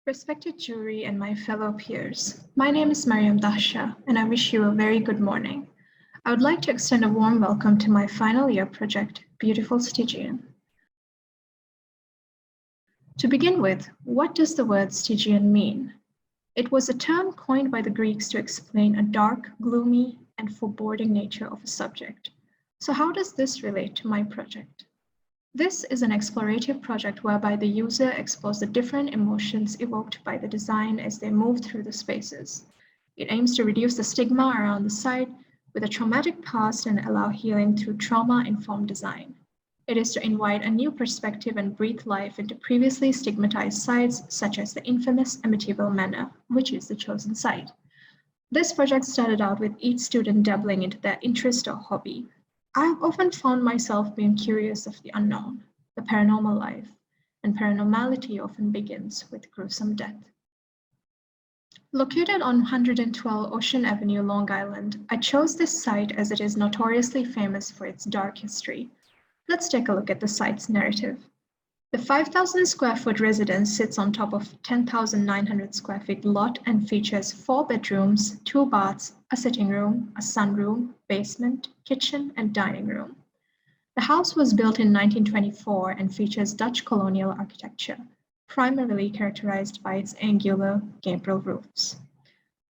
Respected jury and my fellow peers, my name is Mariam Dahsha, and I wish you a very good morning. I would like to extend a warm welcome to my final year project, Beautiful Stygian. To begin with, what does the word Stygian mean? It was a term coined by the Greeks to explain a dark, gloomy, and foreboding nature of a subject. So how does this relate to my project? This is an explorative project whereby the user explores the different emotions evoked by the design as they move through the spaces. It aims to reduce the stigma around the site with a traumatic past and allow healing through trauma-informed design. It is to invite a new perspective and breathe life into previously stigmatized sites, such as the infamous Amityville Manor, which is the chosen site. This project started out with each student dabbling into their interest or hobby. I've often found myself being curious of the unknown, the paranormal life, and paranormality often begins with gruesome death. Located on 112 Ocean Avenue, Long Island, I chose this site as it is notoriously famous for its dark history. Let's take a look at the site's narrative. The 5,000 square foot residence sits on top of 10,900 square feet lot and features 4 bedrooms, 2 baths, a sitting room, a sunroom, basement, kitchen, and dining room. The house was built in 1924 and features Dutch colonial architecture, primarily characterized by its angular gable roofs.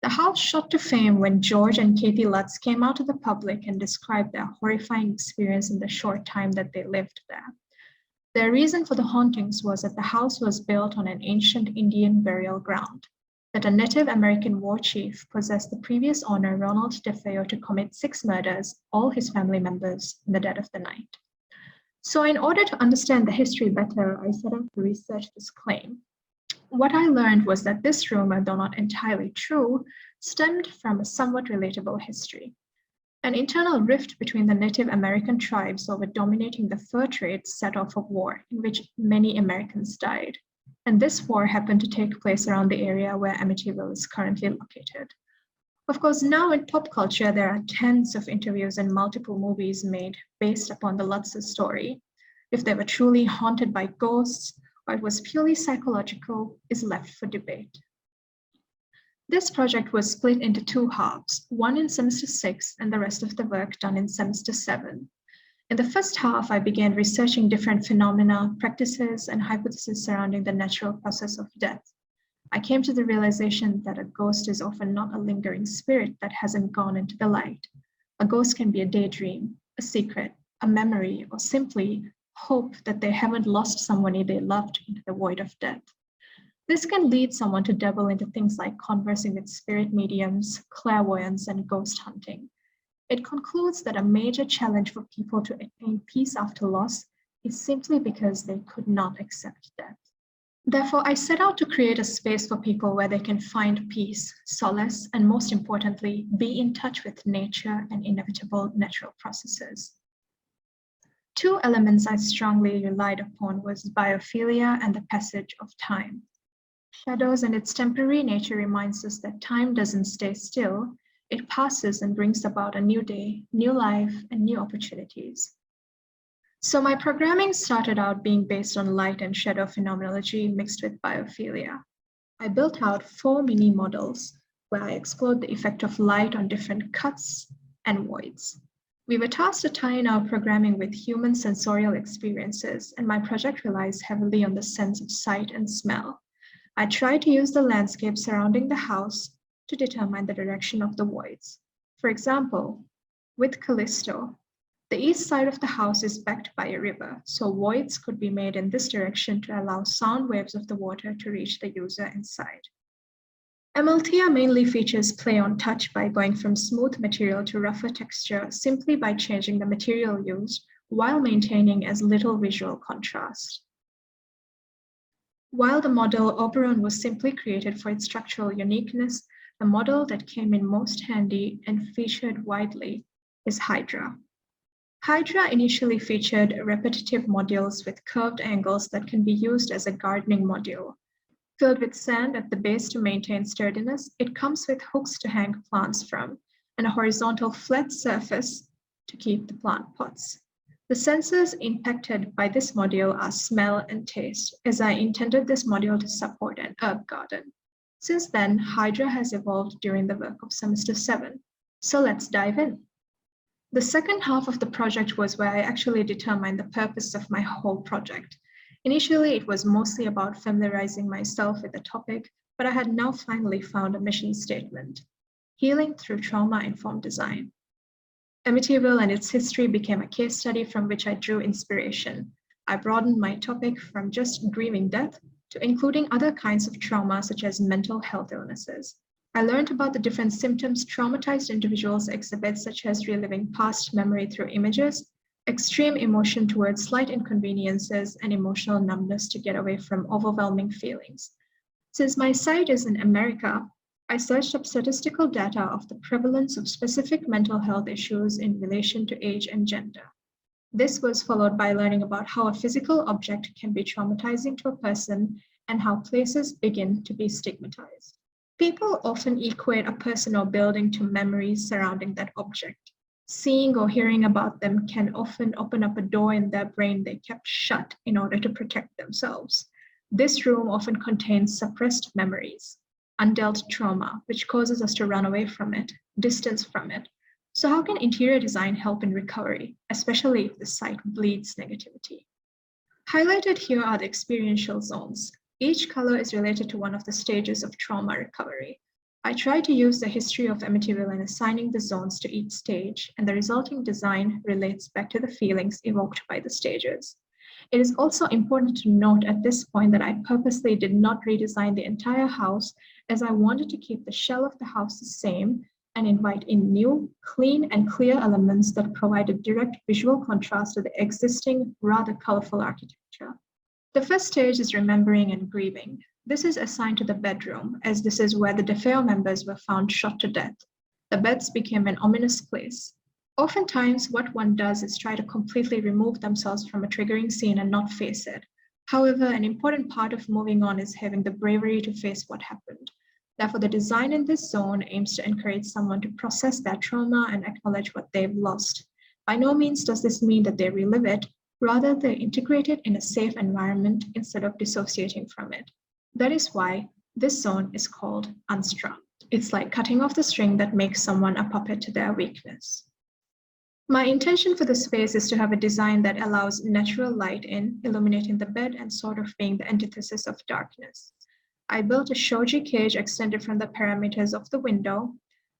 The house shot to fame when George and Kathy Lutz came out to the public and described their horrifying experience in the short time that they lived there. Their reason for the hauntings was that the house was built on an ancient Indian burial ground, that a Native American war chief possessed the previous owner, Ronald DeFeo, to commit 6 murders, all his family members, in the dead of the night. So in order to understand the history better, I set out to research this claim. What I learned was that this rumor, though not entirely true, stemmed from a somewhat relatable history. An internal rift between the Native American tribes over dominating the fur trade set off a war in which many Americans died. And this war happened to take place around the area where Amityville is currently located. Of course, now in pop culture, there are tens of interviews and multiple movies made based upon the Lutz's story. If they were truly haunted by ghosts, or it was purely psychological, is left for debate. This project was split into 2 halves, one in semester 6 and the rest of the work done in semester 7. In the first half, I began researching different phenomena, practices, and hypotheses surrounding the natural process of death. I came to the realization that a ghost is often not a lingering spirit that hasn't gone into the light. A ghost can be a daydream, a secret, a memory, or simply hope that they haven't lost someone they loved into the void of death. This can lead someone to dabble into things like conversing with spirit mediums, clairvoyance, and ghost hunting. It concludes that a major challenge for people to attain peace after loss is simply because they could not accept death. Therefore, I set out to create a space for people where they can find peace, solace, and most importantly, be in touch with nature and inevitable natural processes. 2 elements I strongly relied upon was biophilia and the passage of time. Shadows and its temporary nature reminds us that time doesn't stay still, it passes and brings about a new day, new life, and new opportunities. So my programming started out being based on light and shadow phenomenology mixed with biophilia. I built out 4 mini models where I explored the effect of light on different cuts and voids. We were tasked to tie in our programming with human sensorial experiences, and my project relies heavily on the sense of sight and smell. I tried to use the landscape surrounding the house to determine the direction of the voids. For example, with Callisto, the east side of the house is backed by a river, so voids could be made in this direction to allow sound waves of the water to reach the user inside. Amalthea mainly features play on touch by going from smooth material to rougher texture simply by changing the material used while maintaining as little visual contrast. While the model Oberon was simply created for its structural uniqueness, the model that came in most handy and featured widely is Hydra. Hydra initially featured repetitive modules with curved angles that can be used as a gardening module. Filled with sand at the base to maintain sturdiness, it comes with hooks to hang plants from and a horizontal flat surface to keep the plant pots. The senses impacted by this module are smell and taste, as I intended this module to support an herb garden. Since then, Hydra has evolved during the work of semester 7. So let's dive in. The second half of the project was where I actually determined the purpose of my whole project. Initially, it was mostly about familiarizing myself with the topic, but I had now finally found a mission statement: healing through trauma-informed design. Amityville and its history became a case study from which I drew inspiration. I broadened my topic from just grieving death to including other kinds of trauma, such as mental health illnesses. I learned about the different symptoms traumatized individuals exhibit, such as reliving past memory through images, extreme emotion towards slight inconveniences, and emotional numbness to get away from overwhelming feelings. Since my site is in America, I searched up statistical data of the prevalence of specific mental health issues in relation to age and gender. This was followed by learning about how a physical object can be traumatizing to a person and how places begin to be stigmatized. People often equate a person or building to memories surrounding that object. Seeing or hearing about them can often open up a door in their brain they kept shut in order to protect themselves. This room often contains suppressed memories, undealt trauma, which causes us to run away from it, distance from it. So how can interior design help in recovery, especially if the site bleeds negativity? Highlighted here are the experiential zones. Each color is related to one of the stages of trauma recovery. I try to use the history of Amityville in assigning the zones to each stage, and the resulting design relates back to the feelings evoked by the stages. It is also important to note at this point that I purposely did not redesign the entire house, as I wanted to keep the shell of the house the same and invite in new, clean, and clear elements that provide a direct visual contrast to the existing, rather colorful architecture. The first stage is remembering and grieving. This is assigned to the bedroom, as this is where the DeFeo members were found shot to death. The beds became an ominous place. Oftentimes, what one does is try to completely remove themselves from a triggering scene and not face it. However, an important part of moving on is having the bravery to face what happened. Therefore, the design in this zone aims to encourage someone to process their trauma and acknowledge what they've lost. By no means does this mean that they relive it, rather they integrate it in a safe environment instead of dissociating from it. That is why this zone is called unstrung. It's like cutting off the string that makes someone a puppet to their weakness. My intention for the space is to have a design that allows natural light in, illuminating the bed and sort of being the antithesis of darkness. I built a shoji cage extended from the parameters of the window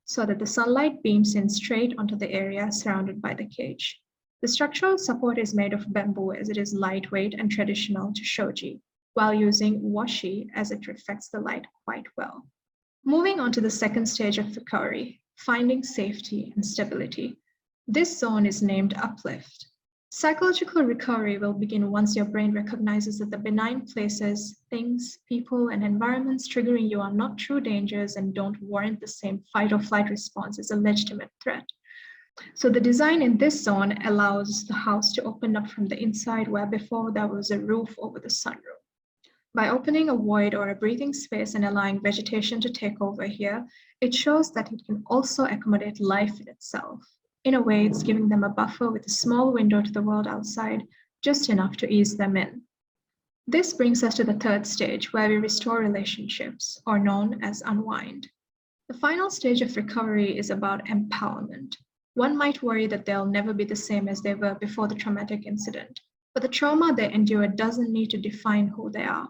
so that the sunlight beams in straight onto the area surrounded by the cage. The structural support is made of bamboo, as it is lightweight and traditional to shoji, while using washi as it reflects the light quite well. Moving on to the second stage of recovery, finding safety and stability. This zone is named uplift. Psychological recovery will begin once your brain recognizes that the benign places, things, people, and environments triggering you are not true dangers and don't warrant the same fight or flight response as a legitimate threat. So the design in this zone allows the house to open up from the inside where before there was a roof over the sunroom. By opening a void or a breathing space and allowing vegetation to take over here, it shows that it can also accommodate life in itself. In a way, it's giving them a buffer with a small window to the world outside, just enough to ease them in. This brings us to the third stage, where we restore relationships, or known as unwind. The final stage of recovery is about empowerment. One might worry that they'll never be the same as they were before the traumatic incident, but the trauma they endured doesn't need to define who they are.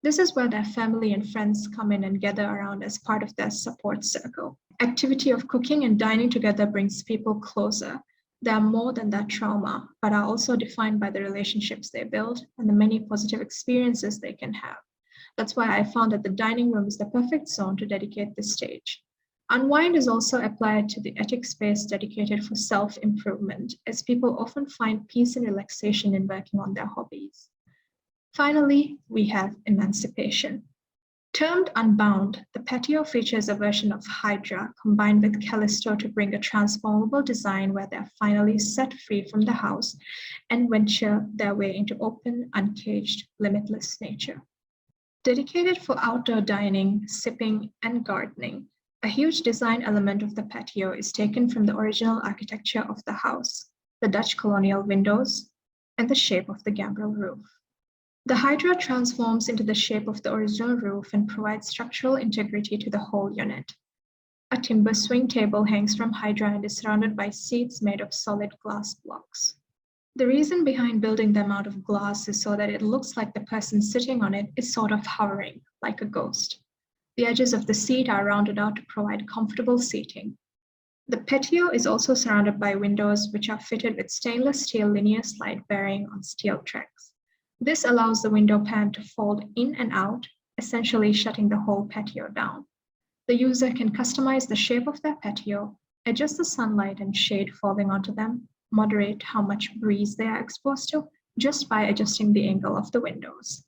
This is where their family and friends come in and gather around as part of their support circle. Activity of cooking and dining together brings people closer. They are more than that trauma, but are also defined by the relationships they build and the many positive experiences they can have. That's why I found that the dining room is the perfect zone to dedicate this stage. Unwind is also applied to the attic space dedicated for self-improvement, as people often find peace and relaxation in working on their hobbies. Finally, we have emancipation. Termed Unbound, the patio features a version of Hydra combined with Callisto to bring a transformable design where they're finally set free from the house and venture their way into open, uncaged, limitless nature. Dedicated for outdoor dining, sipping, and gardening, a huge design element of the patio is taken from the original architecture of the house, the Dutch colonial windows, and the shape of the gambrel roof. The hydra transforms into the shape of the original roof and provides structural integrity to the whole unit. A timber swing table hangs from hydra and is surrounded by seats made of solid glass blocks. The reason behind building them out of glass is so that it looks like the person sitting on it is sort of hovering, like a ghost. The edges of the seat are rounded out to provide comfortable seating. The patio is also surrounded by windows which are fitted with stainless steel linear slide bearing on steel tracks. This allows the window pan to fold in and out, essentially shutting the whole patio down. The user can customize the shape of their patio, adjust the sunlight and shade falling onto them, moderate how much breeze they are exposed to, just by adjusting the angle of the windows.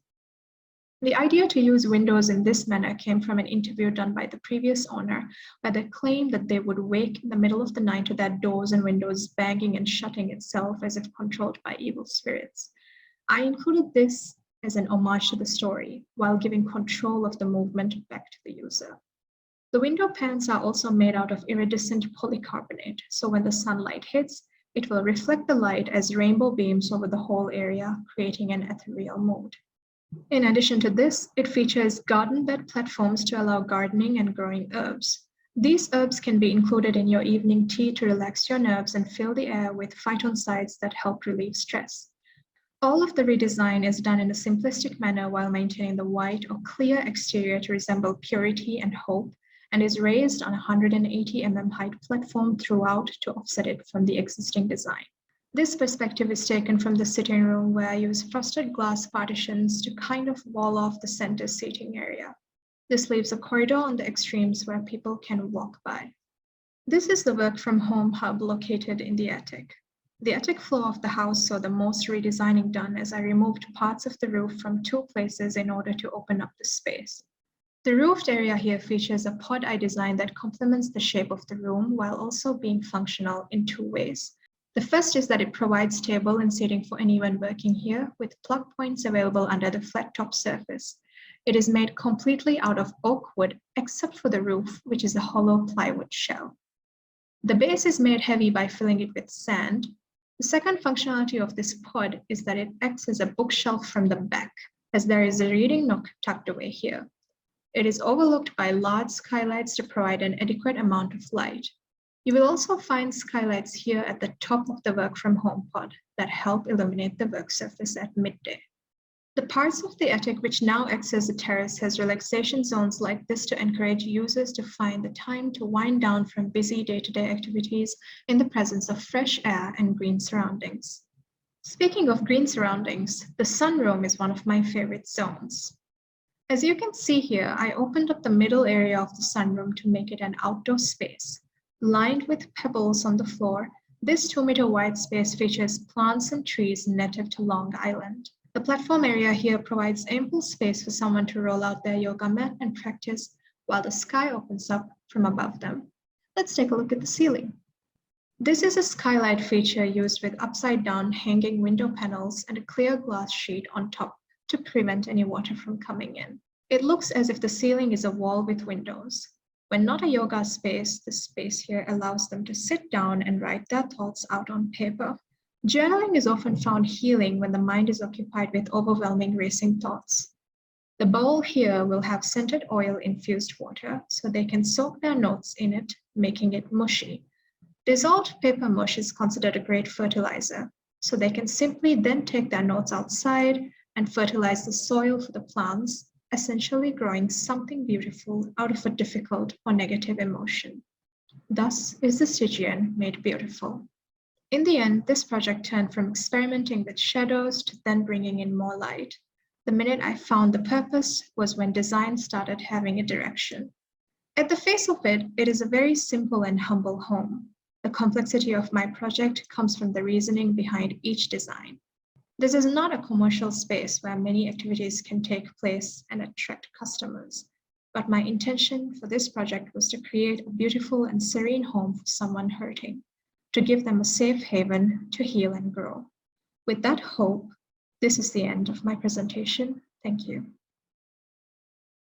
The idea to use windows in this manner came from an interview done by the previous owner, where they claimed that they would wake in the middle of the night to their doors and windows banging and shutting itself as if controlled by evil spirits. I included this as an homage to the story, while giving control of the movement back to the user. The window pans are also made out of iridescent polycarbonate, so when the sunlight hits, it will reflect the light as rainbow beams over the whole area, creating an ethereal mood. In addition to this, it features garden bed platforms to allow gardening and growing herbs. These herbs can be included in your evening tea to relax your nerves and fill the air with phytoncides that help relieve stress. All of the redesign is done in a simplistic manner while maintaining the white or clear exterior to resemble purity and hope, and is raised on a 180 mm height platform throughout to offset it from the existing design. This perspective is taken from the sitting room, where I use frosted glass partitions to kind of wall off the center seating area. This leaves a corridor on the extremes where people can walk by. This is the work from home hub located in the attic. The attic floor of the house saw the most redesigning done, as I removed parts of the roof from two places in order to open up the space. The roofed area here features a pod I designed that complements the shape of the room while also being functional in two ways. The first is that it provides table and seating for anyone working here, with plug points available under the flat top surface. It is made completely out of oak wood, except for the roof, which is a hollow plywood shell. The base is made heavy by filling it with sand. The second functionality of this pod is that it acts as a bookshelf from the back, as there is a reading nook tucked away here. It is overlooked by large skylights to provide an adequate amount of light. You will also find skylights here at the top of the work from home pod that help illuminate the work surface at midday. The parts of the attic which now acts as a terrace has relaxation zones like this to encourage users to find the time to wind down from busy day-to-day activities in the presence of fresh air and green surroundings. Speaking of green surroundings, the sunroom is one of my favorite zones. As you can see here, I opened up the middle area of the sunroom to make it an outdoor space. Lined with pebbles on the floor, this 2-meter wide space features plants and trees native to Long Island. The platform area here provides ample space for someone to roll out their yoga mat and practice while the sky opens up from above them. Let's take a look at the ceiling. This is a skylight feature used with upside-down hanging window panels and a clear glass sheet on top to prevent any water from coming in. It looks as if the ceiling is a wall with windows. When not a yoga space, the space here allows them to sit down and write their thoughts out on paper. Journaling is often found healing when the mind is occupied with overwhelming racing thoughts. The bowl here will have scented oil-infused water so they can soak their notes in it, making it mushy. Dissolved paper mush is considered a great fertilizer, so they can simply then take their notes outside and fertilize the soil for the plants, essentially growing something beautiful out of a difficult or negative emotion. Thus is the Stygian made beautiful. In the end, this project turned from experimenting with shadows to then bringing in more light. The minute I found the purpose was when design started having a direction. At the face of it, it is a very simple and humble home. The complexity of my project comes from the reasoning behind each design. This is not a commercial space where many activities can take place and attract customers, but my intention for this project was to create a beautiful and serene home for someone hurting, to give them a safe haven to heal and grow. With that hope, this is the end of my presentation. Thank you.